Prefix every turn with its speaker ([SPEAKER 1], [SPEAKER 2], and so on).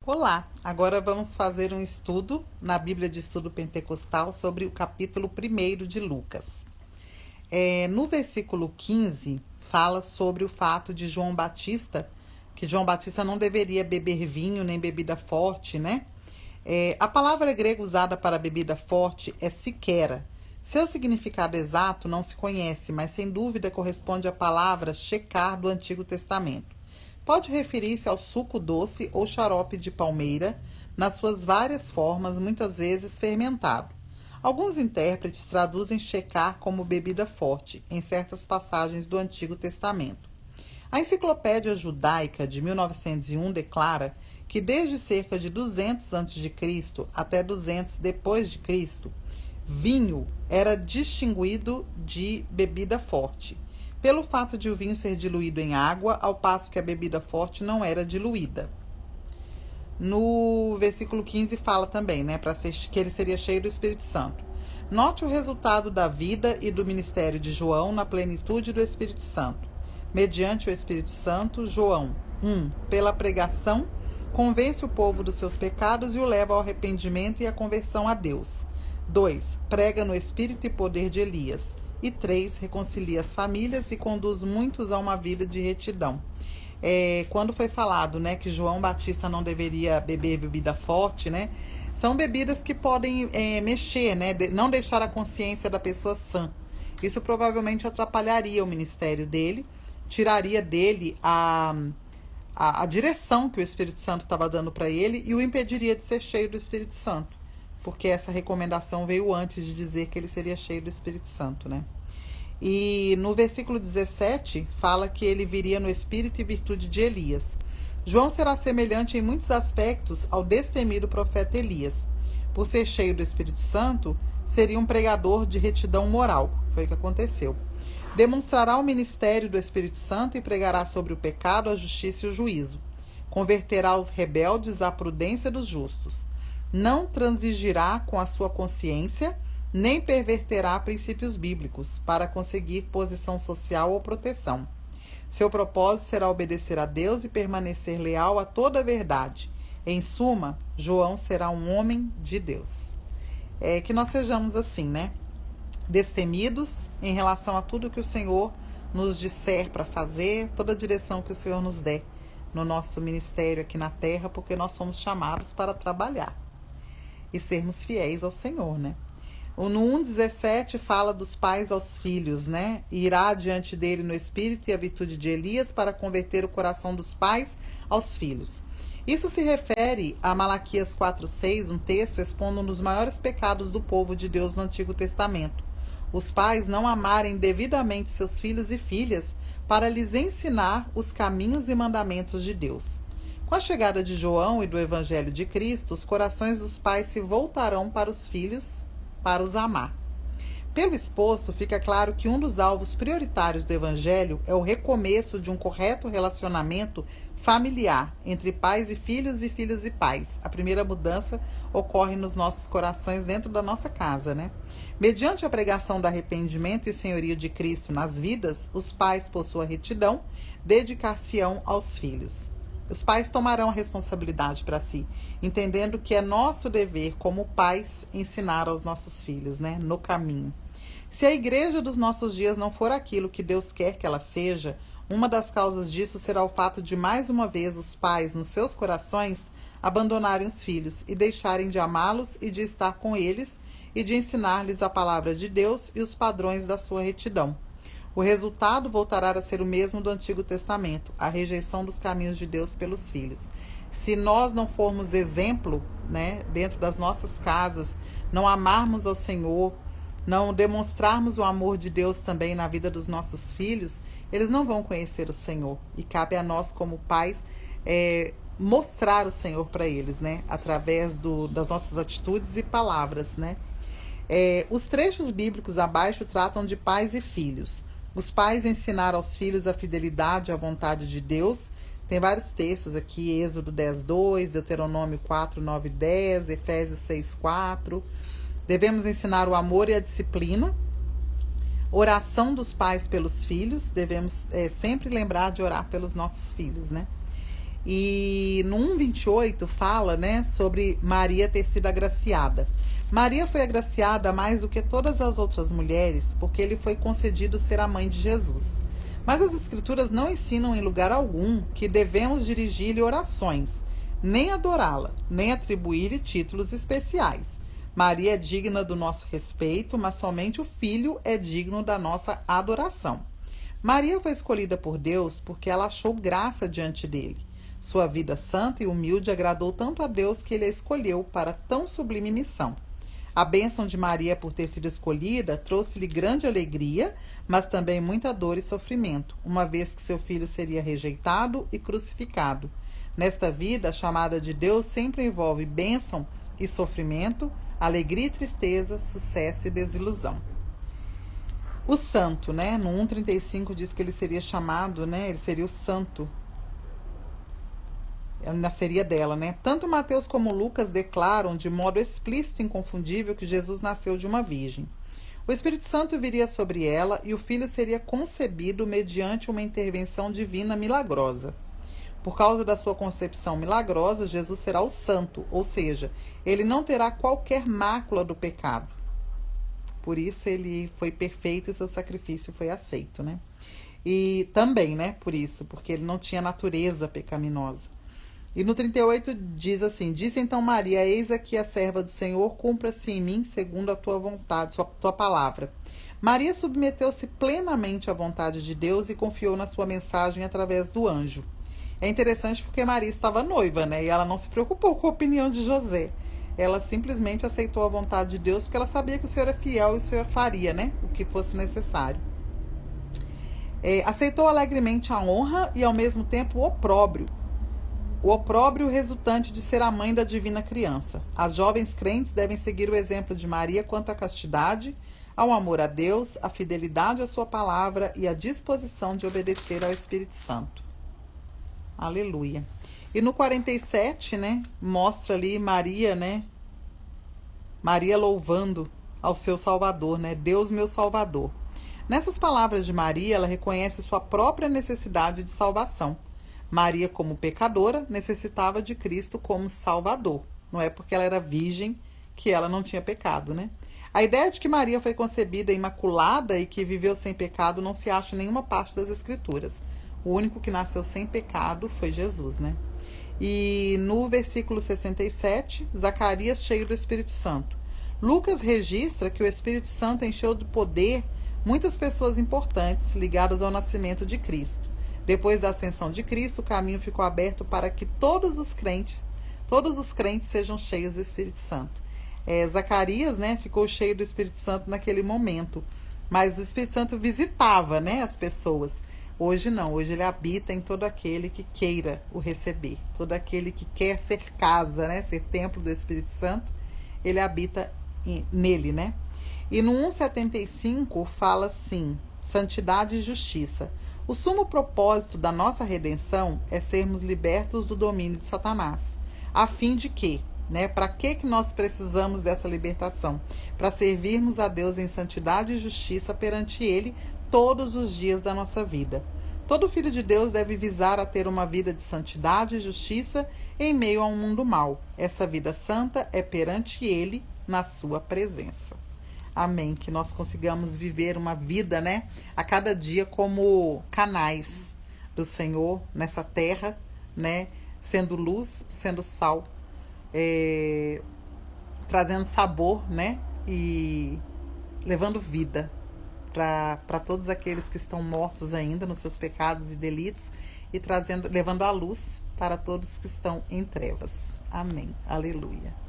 [SPEAKER 1] Olá, agora vamos fazer um estudo na Bíblia de Estudo Pentecostal sobre o capítulo 1 de Lucas. No versículo 15, fala sobre o fato de João Batista, que João Batista não deveria beber vinho nem bebida forte, né? A palavra grega usada para bebida forte é siquera. Seu significado exato não se conhece, mas sem dúvida corresponde à palavra shecar do Antigo Testamento. Pode referir-se ao suco doce ou xarope de palmeira, nas suas várias formas, muitas vezes fermentado. Alguns intérpretes traduzem shecar como bebida forte, em certas passagens do Antigo Testamento. A Enciclopédia Judaica de 1901 declara que desde cerca de 200 a.C. até 200 depois de Cristo, vinho era distinguido de bebida forte, pelo fato de o vinho ser diluído em água, ao passo que a bebida forte não era diluída. No versículo 15 fala também, que ele seria cheio do Espírito Santo. Note o resultado da vida e do ministério de João na plenitude do Espírito Santo. Mediante o Espírito Santo, João, 1. Pela pregação, convence o povo dos seus pecados e o leva ao arrependimento e à conversão a Deus. 2. Prega no espírito e poder de Elias. E 3. Reconcilia as famílias e conduz muitos a uma vida de retidão. Quando foi falado, que João Batista não deveria beber bebida forte, são bebidas que podem mexer, não deixar a consciência da pessoa sã. Isso provavelmente atrapalharia o ministério dele, tiraria dele a direção que o Espírito Santo estava dando para ele e o impediria de ser cheio do Espírito Santo, porque essa recomendação veio antes de dizer que ele seria cheio do Espírito Santo, E no versículo 17 fala que ele viria no espírito e virtude de Elias. João será semelhante em muitos aspectos ao destemido profeta Elias. Por ser cheio do Espírito Santo, seria um pregador de retidão moral. Foi o que aconteceu. Demonstrará o ministério do Espírito Santo e pregará sobre o pecado, a justiça e o juízo. Converterá os rebeldes à prudência dos justos. Não transigirá com a sua consciência, nem perverterá princípios bíblicos para conseguir posição social ou proteção. Seu propósito será obedecer a Deus e permanecer leal a toda a verdade. Em suma, João será um homem de Deus. Que nós sejamos assim, destemidos em relação a tudo que o Senhor nos disser para fazer, toda a direção que o Senhor nos der no nosso ministério aqui na terra, porque nós somos chamados para trabalhar e sermos fiéis ao Senhor, No 1,17 fala dos pais aos filhos, E irá diante dele no espírito e a virtude de Elias para converter o coração dos pais aos filhos. Isso se refere a Malaquias 4,6, um texto expondo um dos maiores pecados do povo de Deus no Antigo Testamento. Os pais não amarem devidamente seus filhos e filhas para lhes ensinar os caminhos e mandamentos de Deus. Com a chegada de João e do Evangelho de Cristo, os corações dos pais se voltarão para os filhos, para os amar. Pelo exposto, fica claro que um dos alvos prioritários do Evangelho é o recomeço de um correto relacionamento familiar entre pais e filhos e pais. A primeira mudança ocorre nos nossos corações dentro da nossa casa, Mediante a pregação do arrependimento e o senhorio de Cristo nas vidas, os pais, por sua retidão, dedicar-se-ão aos filhos. Os pais tomarão a responsabilidade para si, entendendo que é nosso dever, como pais, ensinar aos nossos filhos, no caminho. Se a igreja dos nossos dias não for aquilo que Deus quer que ela seja, uma das causas disso será o fato de, mais uma vez, os pais, nos seus corações, abandonarem os filhos e deixarem de amá-los e de estar com eles e de ensinar-lhes a palavra de Deus e os padrões da sua retidão. O resultado voltará a ser o mesmo do Antigo Testamento, a rejeição dos caminhos de Deus pelos filhos. Se nós não formos exemplo, dentro das nossas casas, não amarmos ao Senhor, não demonstrarmos o amor de Deus também na vida dos nossos filhos, eles não vão conhecer o Senhor. E cabe a nós, como pais, mostrar o Senhor para eles, através das nossas atitudes e palavras, Os trechos bíblicos abaixo tratam de pais e filhos. Os pais ensinaram aos filhos a fidelidade à vontade de Deus. Tem vários textos aqui, Êxodo 10:2, Deuteronômio 4:9 e 10, Efésios 6:4. Devemos ensinar o amor e a disciplina. Oração dos pais pelos filhos. Devemos sempre lembrar de orar pelos nossos filhos, E no 1:28 fala, né, sobre Maria ter sido agraciada. Maria foi agraciada mais do que todas as outras mulheres, porque lhe foi concedido ser a mãe de Jesus. Mas as Escrituras não ensinam em lugar algum que devemos dirigir-lhe orações, nem adorá-la, nem atribuir-lhe títulos especiais. Maria é digna do nosso respeito, mas somente o Filho é digno da nossa adoração. Maria foi escolhida por Deus porque ela achou graça diante dele. Sua vida santa e humilde agradou tanto a Deus que ele a escolheu para tão sublime missão. A bênção de Maria por ter sido escolhida trouxe-lhe grande alegria, mas também muita dor e sofrimento, uma vez que seu filho seria rejeitado e crucificado. Nesta vida, a chamada de Deus sempre envolve bênção e sofrimento, alegria e tristeza, sucesso e desilusão. O santo, né? No 1:35 diz que ele seria chamado, né? Ele seria o santo. Nasceria dela, né? Tanto Mateus como Lucas declaram de modo explícito e inconfundível que Jesus nasceu de uma virgem. O Espírito Santo viria sobre ela e o filho seria concebido mediante uma intervenção divina milagrosa. Por causa da sua concepção milagrosa, Jesus será o santo, ou seja, ele não terá qualquer mácula do pecado. Por isso ele foi perfeito e seu sacrifício foi aceito, né? E também, né, por isso, porque ele não tinha natureza pecaminosa. E no 38 diz assim: Disse então Maria, eis aqui a serva do Senhor, cumpra-se em mim segundo a tua vontade, tua palavra. Maria submeteu-se plenamente à vontade de Deus e confiou na sua mensagem através do anjo. É interessante porque Maria estava noiva, né? E ela não se preocupou com a opinião de José. Ela simplesmente aceitou a vontade de Deus porque ela sabia que o Senhor é fiel e o Senhor faria, né? O que fosse necessário. Aceitou alegremente a honra e ao mesmo tempo o opróbrio. O opróbrio resultante de ser a mãe da divina criança. As jovens crentes devem seguir o exemplo de Maria quanto à castidade, ao amor a Deus, à fidelidade à sua palavra e à disposição de obedecer ao Espírito Santo. Aleluia. E no 47, né, mostra ali Maria, né? Maria louvando ao seu Salvador, né? Deus meu Salvador. Nessas palavras de Maria, ela reconhece sua própria necessidade de salvação. Maria, como pecadora, necessitava de Cristo como Salvador. Não é porque ela era virgem que ela não tinha pecado, né? A ideia de que Maria foi concebida imaculada e que viveu sem pecado não se acha em nenhuma parte das Escrituras. O único que nasceu sem pecado foi Jesus, né? E no versículo 67, Zacarias cheio do Espírito Santo. Lucas registra que o Espírito Santo encheu de poder muitas pessoas importantes ligadas ao nascimento de Cristo. Depois da ascensão de Cristo, o caminho ficou aberto para que todos os crentes sejam cheios do Espírito Santo. Zacarias, né, ficou cheio do Espírito Santo naquele momento, mas o Espírito Santo visitava, né, as pessoas. Hoje não, hoje ele habita em todo aquele que queira o receber, todo aquele que quer ser casa, né, ser templo do Espírito Santo, ele habita nele, né? E no 1:75 fala assim: santidade e justiça. O sumo propósito da nossa redenção é sermos libertos do domínio de Satanás, a fim de que, né, para que nós precisamos dessa libertação? Para servirmos a Deus em santidade e justiça perante Ele todos os dias da nossa vida. Todo filho de Deus deve visar a ter uma vida de santidade e justiça em meio a um mundo mau. Essa vida santa é perante Ele, na sua presença. Amém. Que nós consigamos viver uma vida, né, a cada dia como canais do Senhor nessa terra, né, sendo luz, sendo sal, trazendo sabor, né, e levando vida para todos aqueles que estão mortos ainda nos seus pecados e delitos e levando a luz para todos que estão em trevas. Amém. Aleluia.